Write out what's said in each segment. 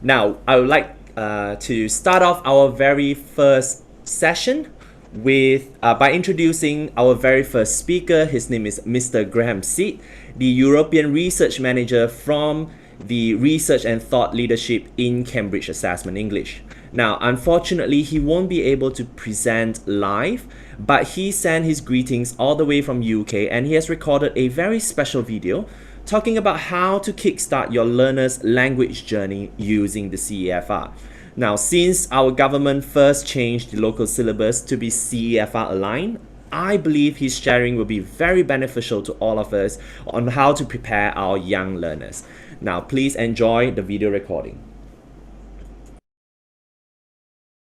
Now, I would like to start off our very first session with by introducing our very first speaker. His name is Mr. Graham Seed, the European Research Manager from the Research and Thought Leadership in Cambridge Assessment English. Now, unfortunately, he won't be able to present live, but he sent his greetings all the way from UK, and he has recorded a very special video talking about how to kickstart your learner's language journey using the CEFR. Now, since our government first changed the local syllabus to be CEFR aligned, I believe his sharing will be very beneficial to all of us on how to prepare our young learners. Now, please enjoy the video recording.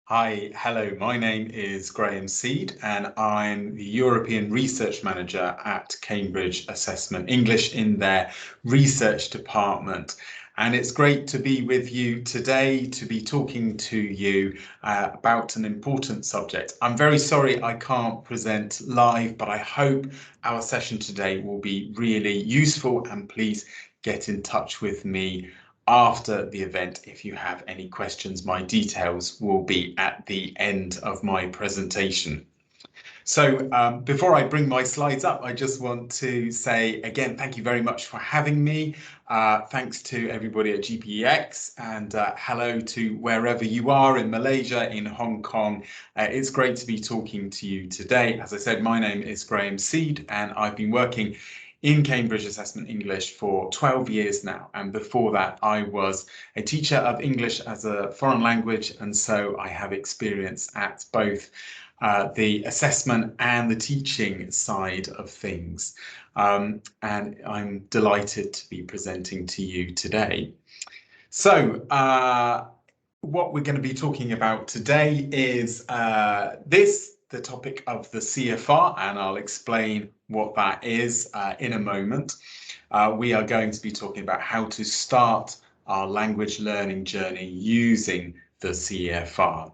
Hi, hello, my name is Graham Seed and I'm the European Research Manager at Cambridge Assessment English in their research department. And it's great to be with you today to be talking to you about an important subject. I'm very sorry I can't present live, but I hope our session today will be really useful, and please get in touch with me after the event if you have any questions. My details will be at the end of my presentation. So before I bring my slides up, I just want to say again, thank you very much for having me. Thanks to everybody at GPEX, and hello to wherever you are in Malaysia, in Hong Kong. It's great to be talking to you today. As I said, my name is Graham Seed and I've been working in Cambridge Assessment English for 12 years now, and before that I was a teacher of English as a foreign language, and so I have experience at both the assessment and the teaching side of things, and I'm delighted to be presenting to you today. So what we're going to be talking about today is the topic of the CEFR, and I'll explain what that is in a moment. We are going to be talking about how to start our language learning journey using the CEFR.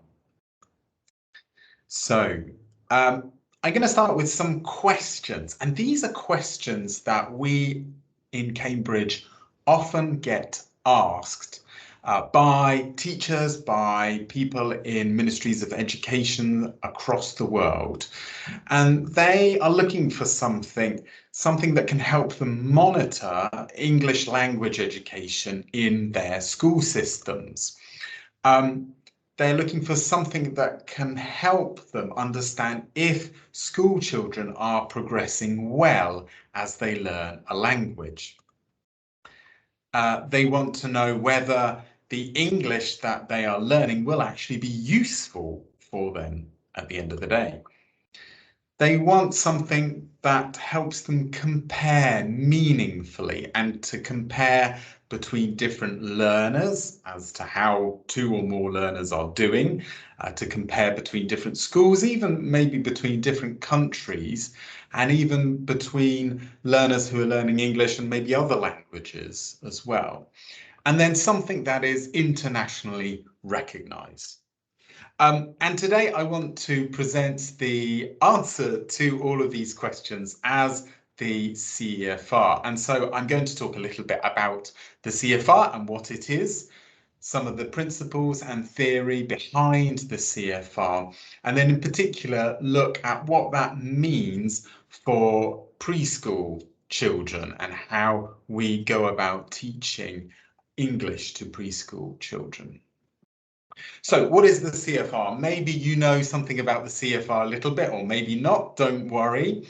So I'm going to start with some questions, and these are questions that we in Cambridge often get asked by teachers, by people in ministries of education across the world, and they are looking for something that can help them monitor English language education in their school systems. They're looking for something that can help them understand if school children are progressing well as they learn a language. They want to know whether the English that they are learning will actually be useful for them at the end of the day. They want something that helps them compare meaningfully, and to compare between different learners as to how two or more learners are doing, to compare between different schools, even maybe between different countries, and even between learners who are learning English and maybe other languages as well. And then something that is internationally recognized. And today I want to present the answer to all of these questions as the CEFR. And so I'm going to talk a little bit about the CEFR and what it is, some of the principles and theory behind the CEFR, and then in particular look at what that means for preschool children and how we go about teaching English to preschool children. So what is the CEFR? Maybe you know something about the CEFR a little bit, or maybe not, don't worry.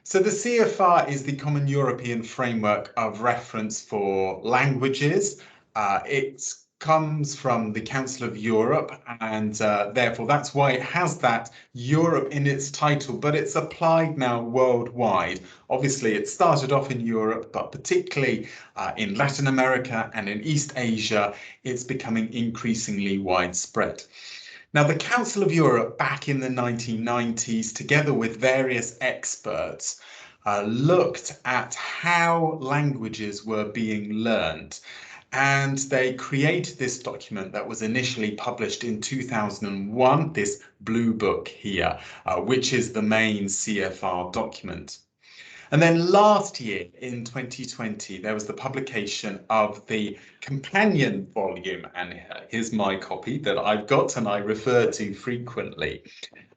So the CEFR is the Common European Framework of Reference for Languages. It comes from the Council of Europe, and therefore that's why it has that Europe in its title, but it's applied now worldwide. Obviously it started off in Europe, but particularly in Latin America and in East Asia, it's becoming increasingly widespread. Now, the Council of Europe back in the 1990s, together with various experts, looked at how languages were being learned. And they created this document that was initially published in 2001, this blue book here, which is the main CEFR document. And then last year in 2020, there was the publication of the companion volume, and here's my copy that I've got and I refer to frequently.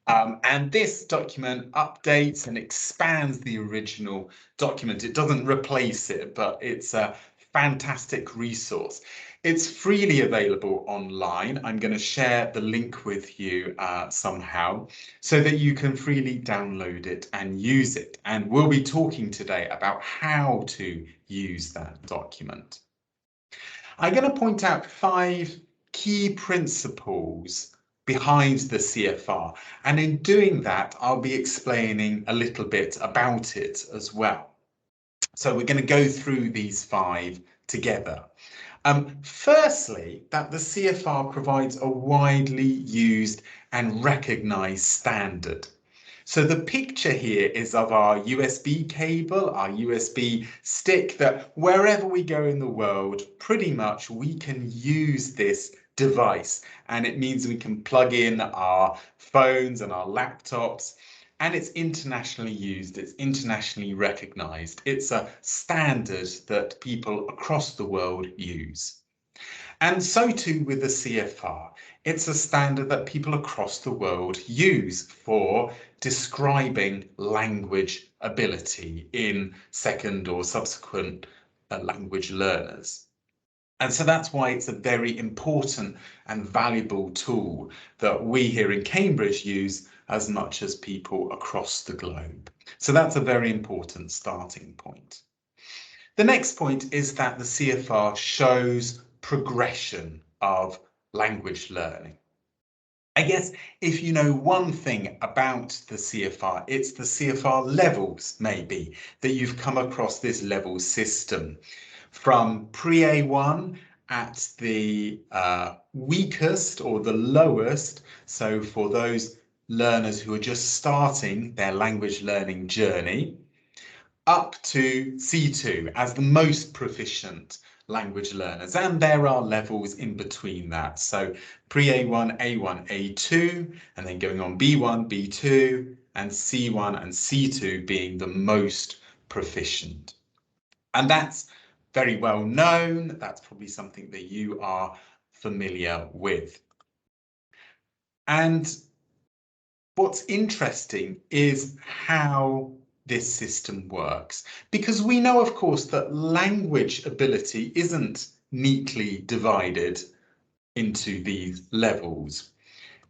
And this document updates and expands the original document. It doesn't replace it, but it's a fantastic resource. It's freely available online. I'm going to share the link with you somehow so that you can freely download it and use it. And we'll be talking today about how to use that document. I'm going to point out 5 key principles behind the CFR. And in doing that, I'll be explaining a little bit about it as well. So we're going to go through these 5 together. Firstly, that the CFR provides a widely used and recognized standard. So the picture here is of our USB cable, our USB stick, that wherever we go in the world, pretty much we can use this device. And it means we can plug in our phones and our laptops, and it's internationally used, it's internationally recognized. It's a standard that people across the world use. And so too with the CFR. It's a standard that people across the world use for describing language ability in second or subsequent language learners. And so that's why it's a very important and valuable tool that we here in Cambridge use as much as people across the globe. So that's a very important starting point. The next point is that the CFR shows progression of language learning. I guess if you know one thing about the CFR, it's the CFR levels, maybe, that you've come across this level system. From pre-A1 at the weakest or the lowest, so for those learners who are just starting their language learning journey, up to C2 as the most proficient language learners, and there are levels in between that. So pre-A1, A1, A2, and then going on B1, B2, and C1 and C2 being the most proficient. And that's very well known. That's probably something that you are familiar with. And what's interesting is how this system works, because we know, of course, that language ability isn't neatly divided into these levels.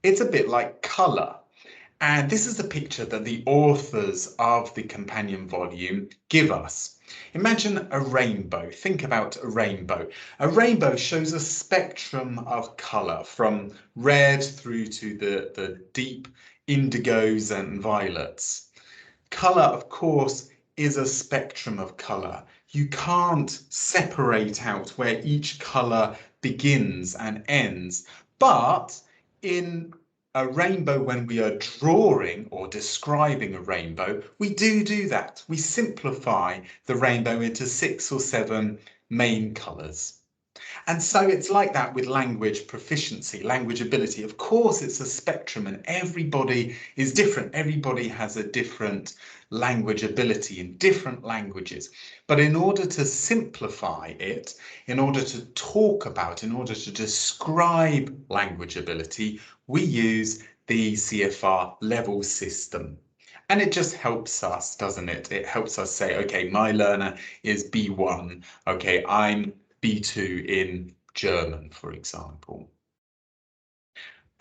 It's a bit like colour. And this is the picture that the authors of the companion volume give us. Imagine a rainbow. Think about a rainbow. A rainbow shows a spectrum of colour from red through to the deep indigos and violets. Colour, of course, is a spectrum of colour. You can't separate out where each colour begins and ends. But in a rainbow, when we are drawing or describing a rainbow, we do that. We simplify the rainbow into 6 or 7 main colours. And so it's like that with language proficiency, language ability. Of course, it's a spectrum and everybody is different. Everybody has a different language ability in different languages. But in order to simplify it, in order to talk about, in order to describe language ability, we use the CFR level system. And it just helps us, doesn't it? It helps us say, okay, my learner is B1. Okay, I'm B2 in German, for example.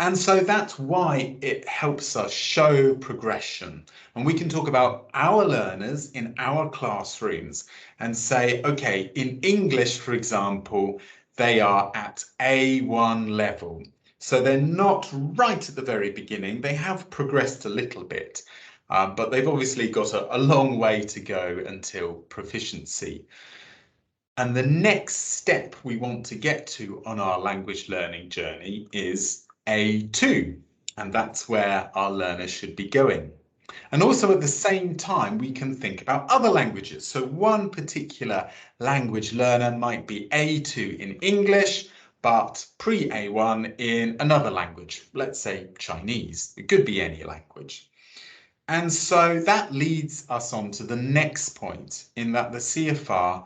And so that's why it helps us show progression. And we can talk about our learners in our classrooms and say, okay, in English, for example, they are at A1 level. So they're not right at the very beginning. They have progressed a little bit, but they've obviously got a long way to go until proficiency. And the next step we want to get to on our language learning journey is A2, and that's where our learners should be going. And also at the same time, we can think about other languages. So one particular language learner might be A2 in English, but pre-A1 in another language, let's say Chinese. It could be any language. And so that leads us on to the next point, in that the CFR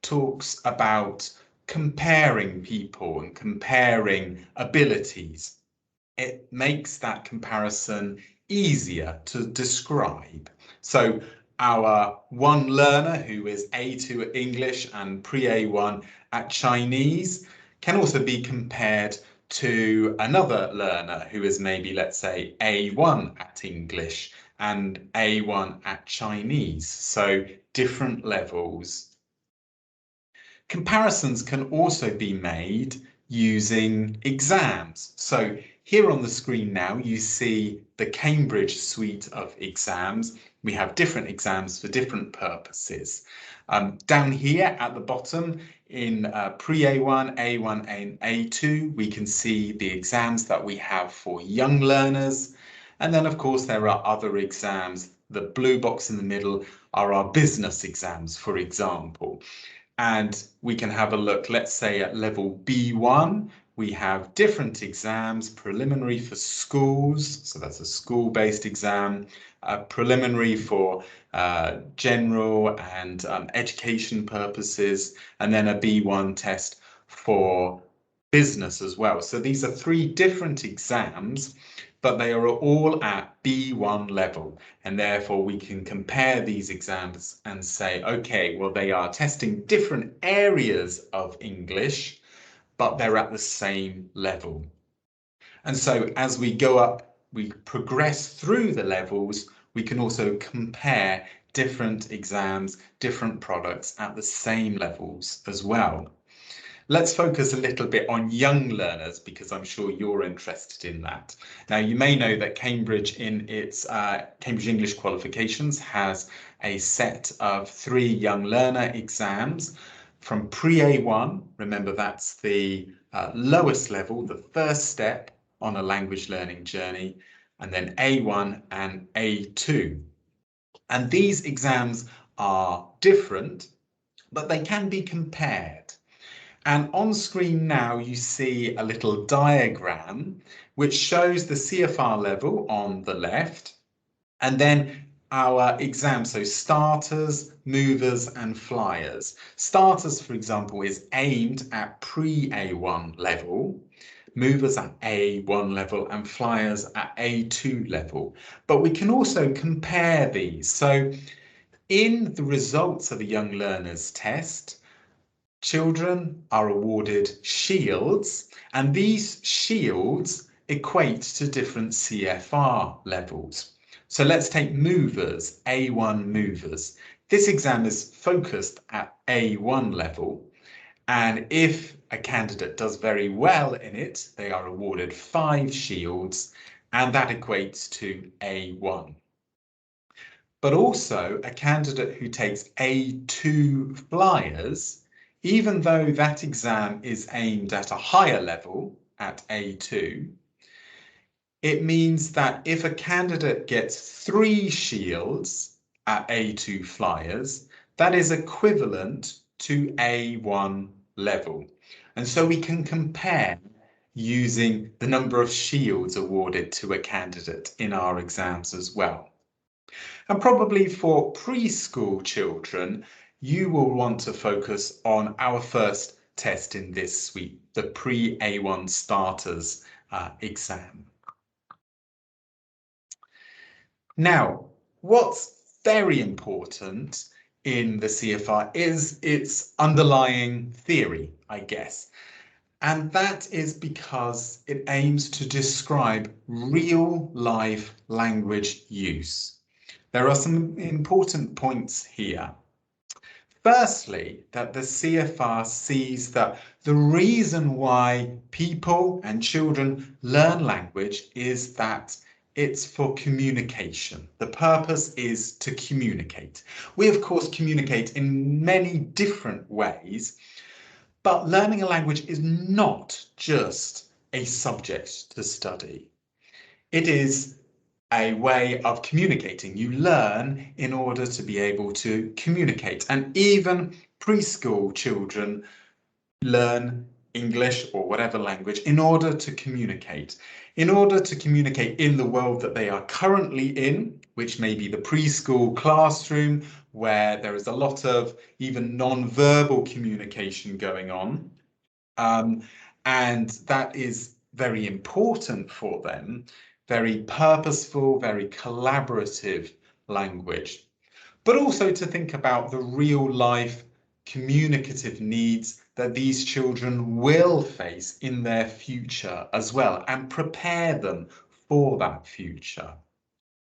talks about comparing people and comparing abilities. It makes that comparison easier to describe. So our one learner who is A2 at English and pre-A1 at Chinese can also be compared to another learner who is maybe, let's say, A1 at English and A1 at Chinese. So different levels. Comparisons can also be made using exams. So here on the screen now, you see the Cambridge suite of exams. We have different exams for different purposes. Down here at the bottom in pre-A1, A1 and A2, we can see the exams that we have for young learners. And then, of course, there are other exams. The blue box in the middle are our business exams, for example. And we can have a look, let's say at level B1, we have different exams, preliminary for schools, so that's a school-based exam, preliminary for general and education purposes, and then a B1 test for business as well. So these are 3 different exams, but they are all at B1 level, and therefore we can compare these exams and say, okay, well, they are testing different areas of English, but they're at the same level. And so as we go up, we progress through the levels, we can also compare different exams, different products at the same levels as well. Let's focus a little bit on young learners, because I'm sure you're interested in that. Now, you may know that Cambridge in its Cambridge English qualifications has a set of 3 young learner exams from pre-A1. Remember, that's the lowest level, the first step on a language learning journey, and then A1 and A2. And these exams are different, but they can be compared. And on screen now, you see a little diagram which shows the CFR level on the left, and then our exams, so starters, movers, and flyers. Starters, for example, is aimed at pre-A1 level, movers at A1 level, and flyers at A2 level. But we can also compare these. So in the results of a young learner's test, children are awarded shields, and these shields equate to different CFR levels. So let's take movers, A1 movers. This exam is focused at A1 level, and if a candidate does very well in it, they are awarded 5 shields, and that equates to A1. But also a candidate who takes A2 flyers, even though that exam is aimed at a higher level at A2, it means that if a candidate gets 3 shields at A2 flyers, that is equivalent to A1 level. And so we can compare using the number of shields awarded to a candidate in our exams as well. And probably for preschool children, you will want to focus on our first test in this suite, the pre-A1 starters exam. Now, what's very important in the CFR is its underlying theory, I guess. And that is because it aims to describe real life language use. There are some important points here. Firstly, that the CFR sees that the reason why people and children learn language is that it's for communication. The purpose is to communicate. We, of course, communicate in many different ways, but learning a language is not just a subject to study. It is a way of communicating. You learn in order to be able to communicate. And even preschool children learn English or whatever language in order to communicate. In order to communicate in the world that they are currently in, which may be the preschool classroom, where there is a lot of even non-verbal communication going on. And that is very important for them, very purposeful, very collaborative language. But also to think about the real life communicative needs that these children will face in their future as well, and prepare them for that future.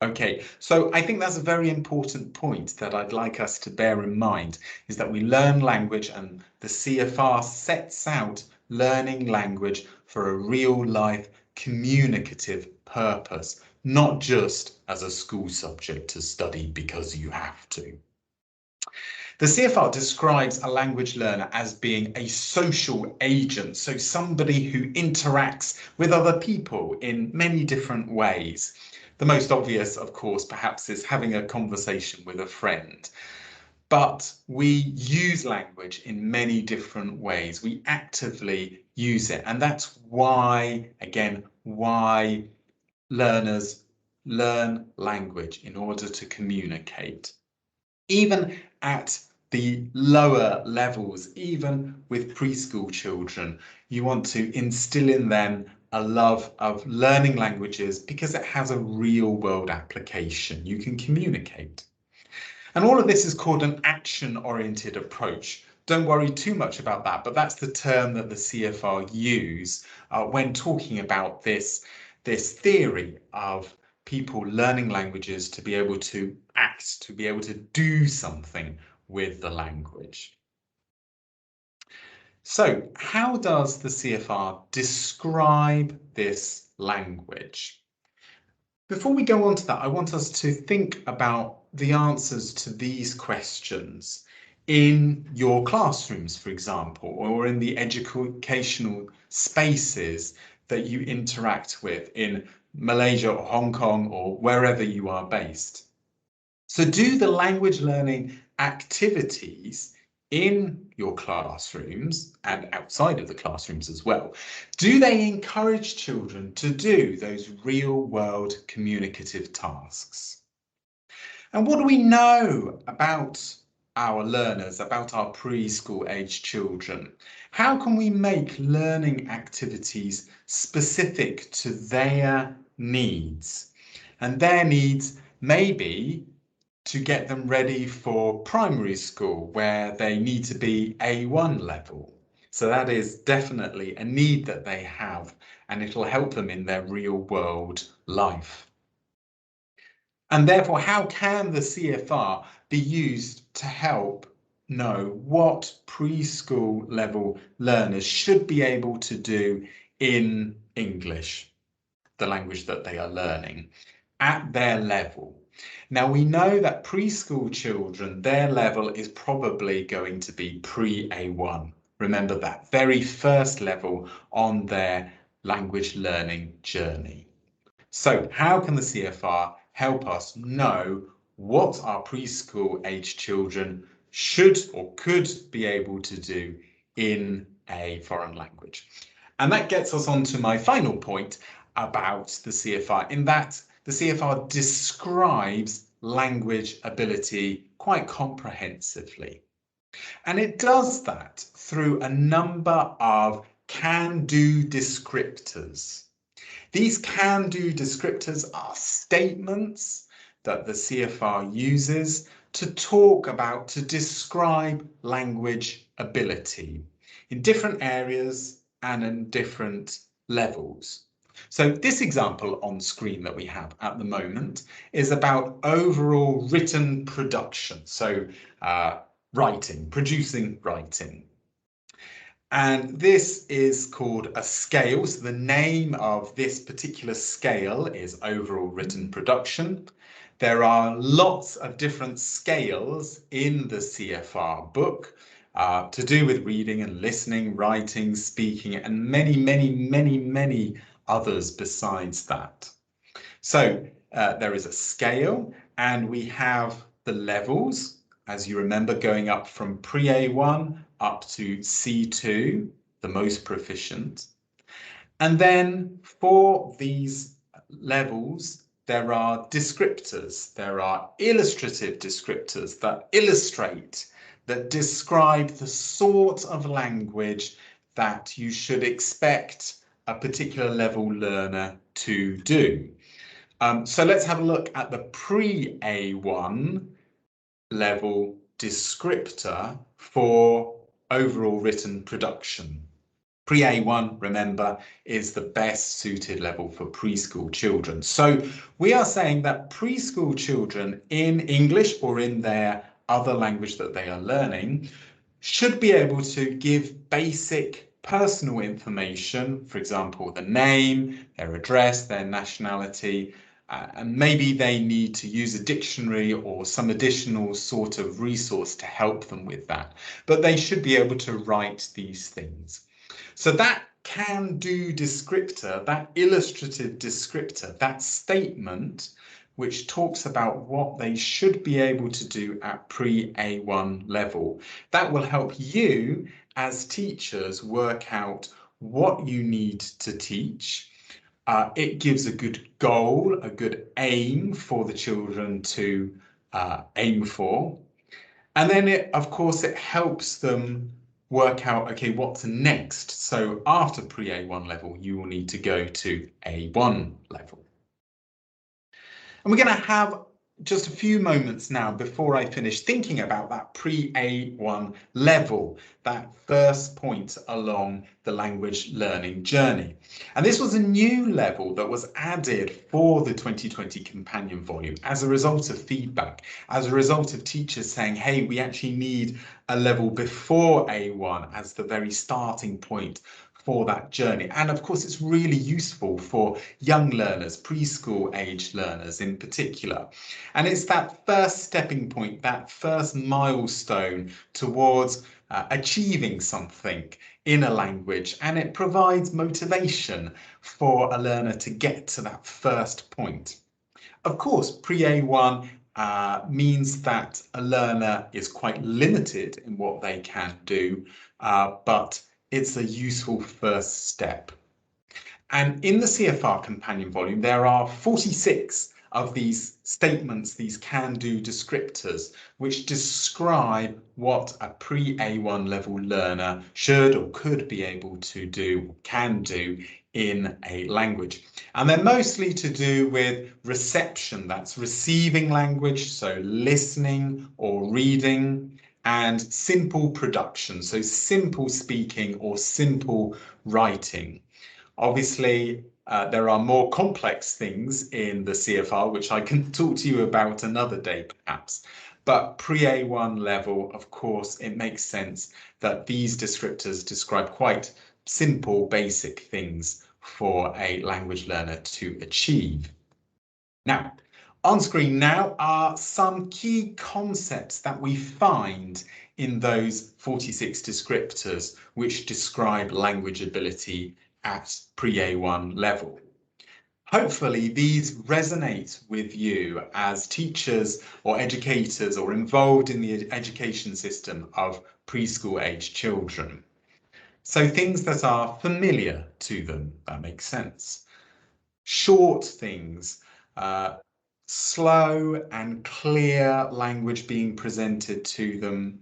Okay, so I think that's a very important point that I'd like us to bear in mind, is that we learn language, and the CFR sets out learning language for a real life communicative purpose, not just as a school subject to study because you have to. The CFR describes a language learner as being a social agent, so somebody who interacts with other people in many different ways. The most obvious, of course, perhaps is having a conversation with a friend. But we use language in many different ways. We actively use it. And that's why, again, why learners learn language in order to communicate. Even at the lower levels, even with preschool children, you want to instill in them a love of learning languages because it has a real world application. You can communicate. And all of this is called an action-oriented approach. Don't worry too much about that, but that's the term that the CFR use when talking about this theory of people learning languages to be able to act, to be able to do something with the language. So how does the CFR describe this language? Before we go on to that, I want us to think about the answers to these questions in your classrooms, for example, or in the educational spaces that you interact with in Malaysia or Hong Kong or wherever you are based. So do the language learning activities in your classrooms and outside of the classrooms as well, do they encourage children to do those real world communicative tasks? And what do we know about our learners, about our preschool age children? How can we make learning activities specific to their needs? And their needs may be to get them ready for primary school, where they need to be A1 level. So that is definitely a need that they have, and it'll help them in their real world life. And therefore, how can the CFR be used to help know what preschool level learners should be able to do in English, the language that they are learning, at their level? Now, we know that preschool children, their level is probably going to be pre-A1. Remember that very first level on their language learning journey. So how can the CFR help us know what our preschool age children should or could be able to do in a foreign language? And that gets us on to my final point about the CFR, in that the CFR describes language ability quite comprehensively. And it does that through a number of can-do descriptors. These can-do descriptors are statements that the CFR uses to talk about, to describe language ability in different areas and in different levels. So this example on screen that we have at the moment is about overall written production. So writing, producing writing. And this is called a scale. So the name of this particular scale is overall written production. There are lots of different scales in the CFR book to do with reading and listening, writing, speaking, and many others besides that. So there is a scale, and we have the levels, as you remember, going up from pre-A1 up to C2, the most proficient. And then for these levels, there are descriptors. There are illustrative descriptors that illustrate, that describe the sort of language that you should expect a particular level learner to do. So let's have a look at the pre-A1 level descriptor for overall written production. Pre-A1, remember, is the best suited level for preschool children. So we are saying that preschool children in English or in their other language that they are learning should be able to give basic personal information, for example, the name, their address, their nationality, and maybe they need to use a dictionary or some additional sort of resource to help them with that. But they should be able to write these things. So that can-do descriptor, that illustrative descriptor, that statement which talks about what they should be able to do at pre-A1 level, that will help you as teachers work out what you need to teach. It gives a good goal, a good aim for the children to aim for. And then of course, it helps them work out, okay, what's next? So after pre-A1 level, you will need to go to A1 level. And we're going to have just a few moments now before I finish thinking about that pre-A1 level, that first point along the language learning journey. And this was a new level that was added for the 2020 companion volume as a result of feedback, as a result of teachers saying, hey, we actually need a level before A1 as the very starting point for that journey. And of course, it's really useful for young learners, preschool age learners in particular. And it's that first stepping point, that first milestone towards achieving something in a language, and it provides motivation for a learner to get to that first point. Of course, pre-A1 means that a learner is quite limited in what they can do, but it's a useful first step. And in the CFR companion volume, there are 46 of these statements, these can-do descriptors, which describe what a pre-A1 level learner should or could be able to do, or can do in a language. And they're mostly to do with reception, that's receiving language, so listening or reading, and simple production, so simple speaking or simple writing. Obviously, there are more complex things in the CFR, which I can talk to you about another day, perhaps. But pre-A1 level, of course, it makes sense that these descriptors describe quite simple, basic things for a language learner to achieve. Now, on screen now are some key concepts that we find in those 46 descriptors which describe language ability at pre-A1 level. Hopefully these resonate with you as teachers or educators or involved in the education system of preschool age children. So things that are familiar to them, that makes sense. Short things, slow and clear language being presented to them,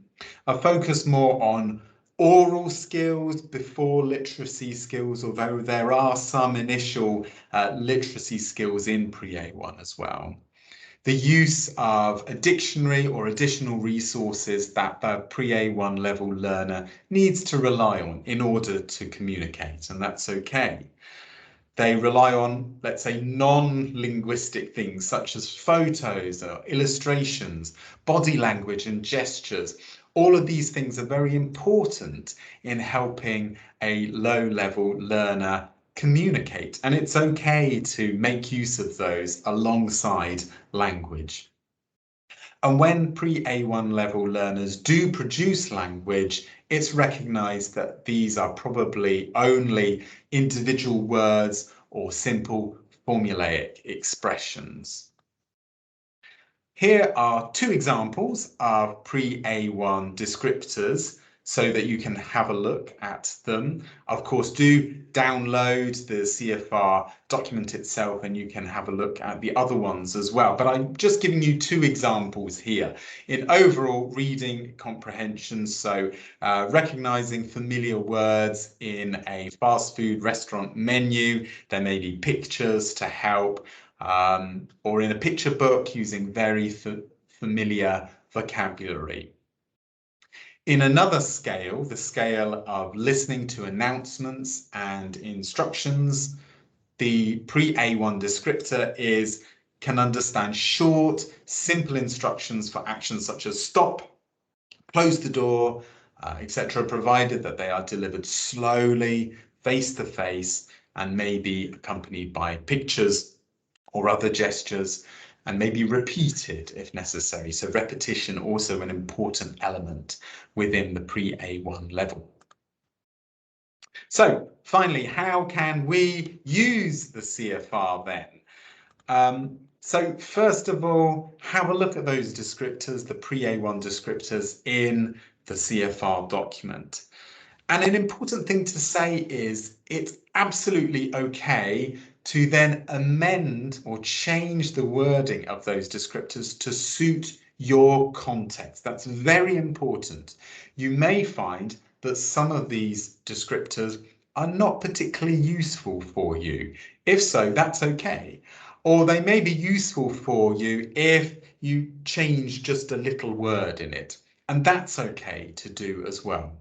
a focus more on oral skills before literacy skills, although there are some initial literacy skills in pre-A1 as well. The use of a dictionary or additional resources that the pre-A1 level learner needs to rely on in order to communicate, and that's okay. They rely on, let's say, non-linguistic things such as photos or illustrations, body language and gestures. All of these things are very important in helping a low-level learner communicate, and it's okay to make use of those alongside language. And when pre-A1 level learners do produce language, it's recognized that these are probably only individual words or simple formulaic expressions. Here are two examples of pre-A1 descriptors so that you can have a look at them. Of course, do download the CEFR document itself and you can have a look at the other ones as well. But I'm just giving you two examples here. In overall reading comprehension, so recognizing familiar words in a fast food restaurant menu, there may be pictures to help, or in a picture book using very familiar vocabulary. In another scale, the scale of listening to announcements and instructions, the pre-A1 descriptor can understand short, simple instructions for actions such as stop, close the door, etc., provided that they are delivered slowly, face-to-face, and maybe accompanied by pictures or other gestures, and maybe repeated if necessary. So repetition also an important element within the pre-A1 level. So finally, how can we use the CEFR then? So first of all, have a look at those descriptors, the pre-A1 descriptors in the CEFR document. And an important thing to say is it's absolutely okay to then amend or change the wording of those descriptors to suit your context. That's very important. You may find that some of these descriptors are not particularly useful for you. If so, that's okay. Or they may be useful for you if you change just a little word in it. And that's okay to do as well.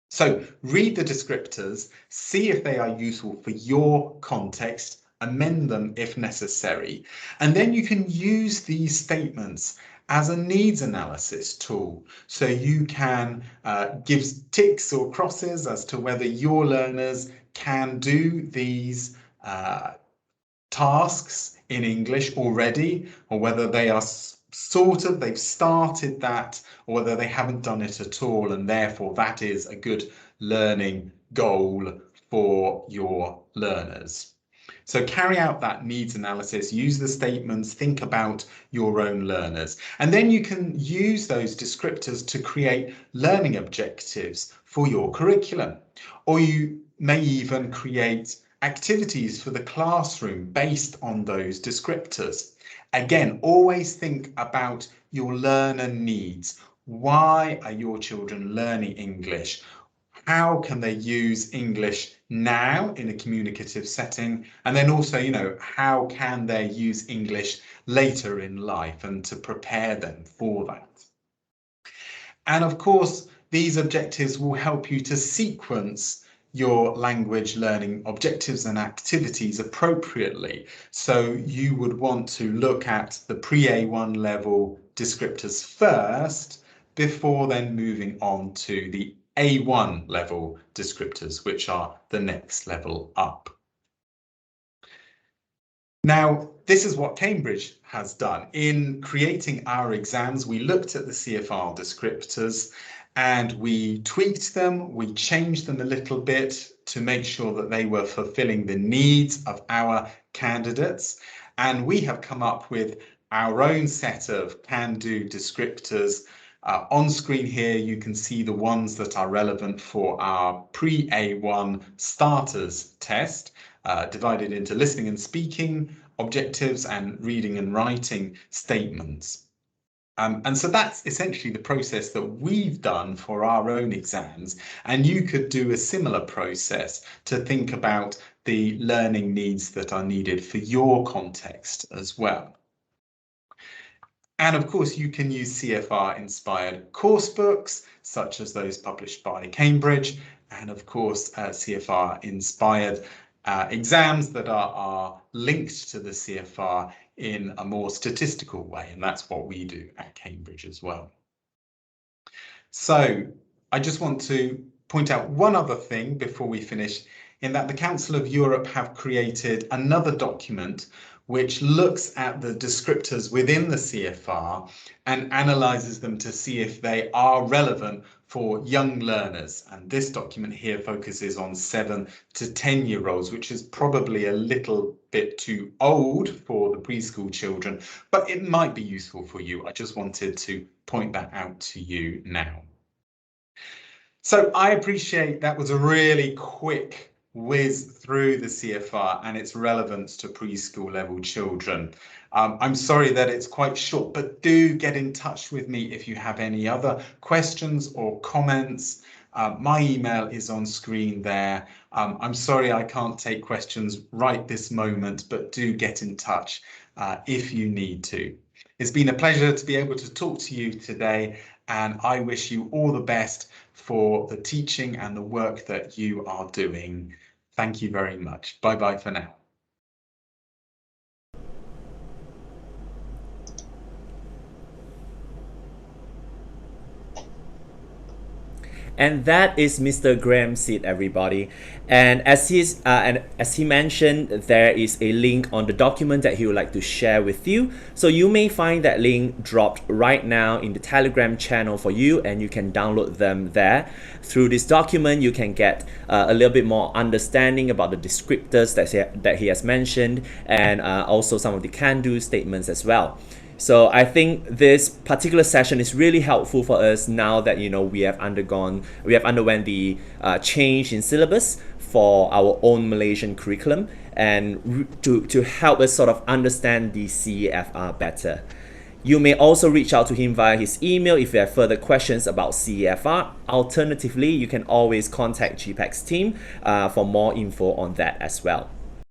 So read the descriptors, see if they are useful for your context, amend them if necessary, and then you can use these statements as a needs analysis tool. So you can give ticks or crosses as to whether your learners can do these tasks in English already, or whether they are they've started that, or whether they haven't done it at all, and therefore that is a good learning goal for your learners. So carry out that needs analysis, use the statements, think about your own learners, and then you can use those descriptors to create learning objectives for your curriculum, or you may even create activities for the classroom based on those descriptors. Again, always think about your learner needs. Why are your children learning English? How can they use English now in a communicative setting? And then also, how can they use English later in life and to prepare them for that? And of course, these objectives will help you to sequence your language learning objectives and activities appropriately. So you would want to look at the pre-A1 level descriptors first, before then moving on to the A1 level descriptors, which are the next level up. Now, this is what Cambridge has done. In creating our exams, we looked at the CEFR descriptors and we tweaked them, we changed them a little bit to make sure that they were fulfilling the needs of our candidates. And we have come up with our own set of can-do descriptors. On screen here, you can see the ones that are relevant for our pre-A1 starters test, divided into listening and speaking objectives and reading and writing statements. And so that's essentially the process that we've done for our own exams. And you could do a similar process to think about the learning needs that are needed for your context as well. And of course, you can use CEFR-inspired course books, such as those published by Cambridge, and of course, CEFR-inspired exams that are linked to the CEFR in a more statistical way, and that's what we do at Cambridge as well. So I just want to point out one other thing before we finish, in that the Council of Europe have created another document which looks at the descriptors within the CEFR and analyzes them to see if they are relevant for young learners. And this document here focuses on 7 to 10-year-olds, which is probably a little bit too old for the preschool children, but it might be useful for you. I just wanted to point that out to you now. So I appreciate that was a really quick whiz through the CEFR and its relevance to preschool level children. I'm sorry that it's quite short, but do get in touch with me if you have any other questions or comments. My email is on screen there. I'm sorry I can't take questions right this moment, but do get in touch if you need to. It's been a pleasure to be able to talk to you today, and I wish you all the best for the teaching and the work that you are doing. Thank you very much. Bye bye for now. And that is Mr. Graham Seed, everybody. And as he mentioned, there is a link on the document that he would like to share with you. So you may find that link dropped right now in the Telegram channel for you, and you can download them there. Through this document, you can get a little bit more understanding about the descriptors that he has mentioned, and also some of the can-do statements as well. So I think this particular session is really helpful for us now that we have underwent the change in syllabus for our own Malaysian curriculum, and to help us sort of understand the CEFR better. You may also reach out to him via his email if you have further questions about CEFR. Alternatively, you can always contact GPEC's team for more info on that as well.